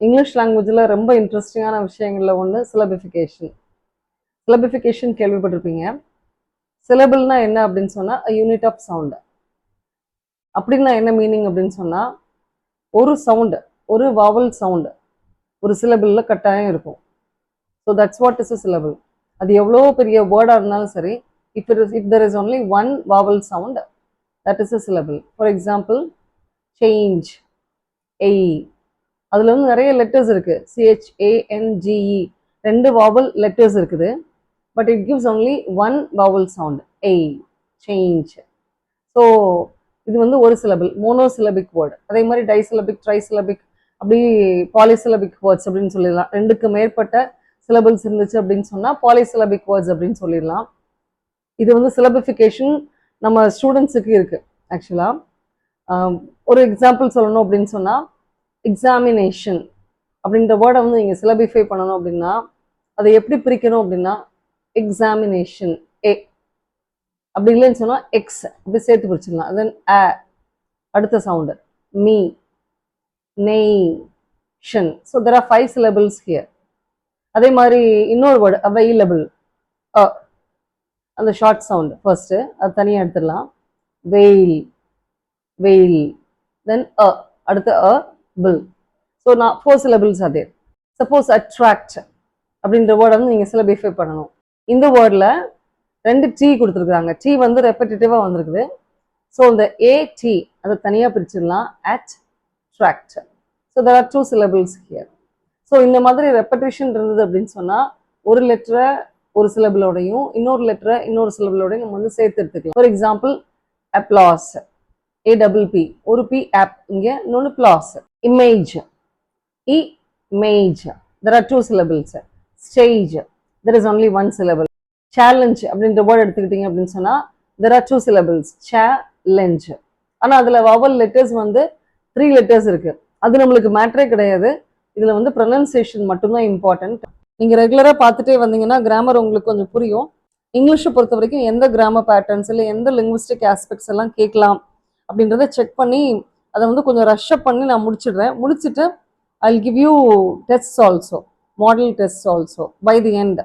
English லாங்குவேஜில் ரொம்ப இன்ட்ரெஸ்டிங்கான விஷயங்களில் ஒன்று சிலபிஃபிகேஷன். சிலபிஃபிகேஷன் கேள்விப்பட்டிருப்பீங்க. சிலபிள்னா என்ன அப்படின்னு சொன்னால் யூனிட் ஆஃப் சவுண்டு. அப்படின்னா என்ன மீனிங் அப்படின்னு சொன்னால், ஒரு சவுண்டு, ஒரு வாவல் சவுண்டு ஒரு சிலபிளில் கட்டாயம் இருக்கும். So that's what is a syllable. அது எவ்வளோ பெரிய வேர்டாக இருந்தாலும் சரி, if there is only one vowel sound, that is a syllable. For example, change, ay, அதில் வந்து நிறைய லெட்டர்ஸ் இருக்குது. CHANGE, 2 வாவல் லெட்டர்ஸ் இருக்குது. But it gives only one vowel sound, ay, change. So இது வந்து ஒரு சிலபிள், மோனோசிலபிக் வேர்டு. அதே மாதிரி டைசிலபிக், ட்ரைசிலபிக், அப்படி பாலிசிலபிக் வேர்ட்ஸ் அப்படின்னு சொல்லிடலாம். 2க்கு மேற்பட்ட சிலபிள்ஸ் இருந்துச்சு அப்படின்னு சொன்னால் பாலிசிலபிக் வேர்ட்ஸ் அப்படின்னு சொல்லிடலாம். இது வந்து சிலபிஃபிகேஷன் நம்ம ஸ்டூடெண்ட்ஸுக்கு இருக்குது. ஆக்சுவலாக ஒரு எக்ஸாம்பிள் சொல்லணும் அப்படின்னு சொன்னால், எக்ஸாமினேஷன் அப்படின்ற வேர்டை வந்து நீங்கள் சிலபிஃபை பண்ணணும் அப்படின்னா அதை எப்படி பிரிக்கணும் அப்படின்னா, எக்ஸாமினேஷன் ஏ, அப்படி இல்லைன்னு சொன்னால் எக்ஸ், அப்படி சேர்த்து பிரிச்சிடலாம். தென் அ, அடுத்த sound me, nay, shun. So there are 5 syllables here. அதே மாதிரி இன்னொரு வேர்டு அவைலபிள், அந்த ஷார்ட் சவுண்டு ஃபர்ஸ்ட்டு, அது தனியாக எடுத்துடலாம். வெயில், வெயில், தென் அடுத்து பில். ஸோ நான் 4 syllables அதே. சப்போஸ் அட்ராக்ட் அப்படின்ற வேர்டை வந்து நீங்கள் சிலபிஃபை பண்ணணும். இந்த வேர்டில் 2 T கொடுத்துருக்குறாங்க. T வந்து ரெப்படேட்டிவாக வந்திருக்குது. ஸோ இந்த AT அதை தனியாக பிரிச்சிடலாம். Attract. So there are 2 syllables here. So இந்த மாதிரி ரெப்படேஷன் இருந்தது அப்படின்னு சொன்னால், ஒரு லெட்டரை ஒரு சிலபிளோடையும் இன்னொரு லெட்டரை இன்னொரு சிலபிளோடையும் நம்ம வந்து சேர்த்து எடுத்துக்கலாம். ஃபார் எக்ஸாம்பிள், அப்ளாஸ், APP, ஒரு P ஆப் இங்கே, இன்னொன்று plause. Image, image, there are 2 syllables. Stage, there is only 1 syllable. Challenge அப்படின்ற வேர்டு எடுத்துக்கிட்டீங்க அப்படின்னு சொன்னால், தெர் ஆர் 2 syllables. சேலஞ்ச். ஆனால் அதில் வவல் லெட்டர்ஸ் வந்து 3 letters இருக்கு. அது நம்மளுக்கு மேட்டரே கிடையாது. இதில் வந்து ப்ரொனன்சியேஷன் மட்டும்தான் இம்பார்ட்டன்ட். நீங்கள் ரெகுலராக பார்த்துட்டே வந்தீங்கன்னா கிராமர் உங்களுக்கு கொஞ்சம் புரியும். இங்கிலீஷை பொறுத்த வரைக்கும் எந்த கிராமர் பேட்டர்ன்ஸ் இல்லை எந்த லிங்குவிஸ்டிக் ஆஸ்பெக்ட்ஸ் எல்லாம் கேட்கலாம் அப்படின்றத செக் பண்ணி அதை வந்து கொஞ்சம் ரஷ்அப் பண்ணி நான் முடிச்சிடுறேன். முடிச்சுட்டு I will give you test also, model test also by the end.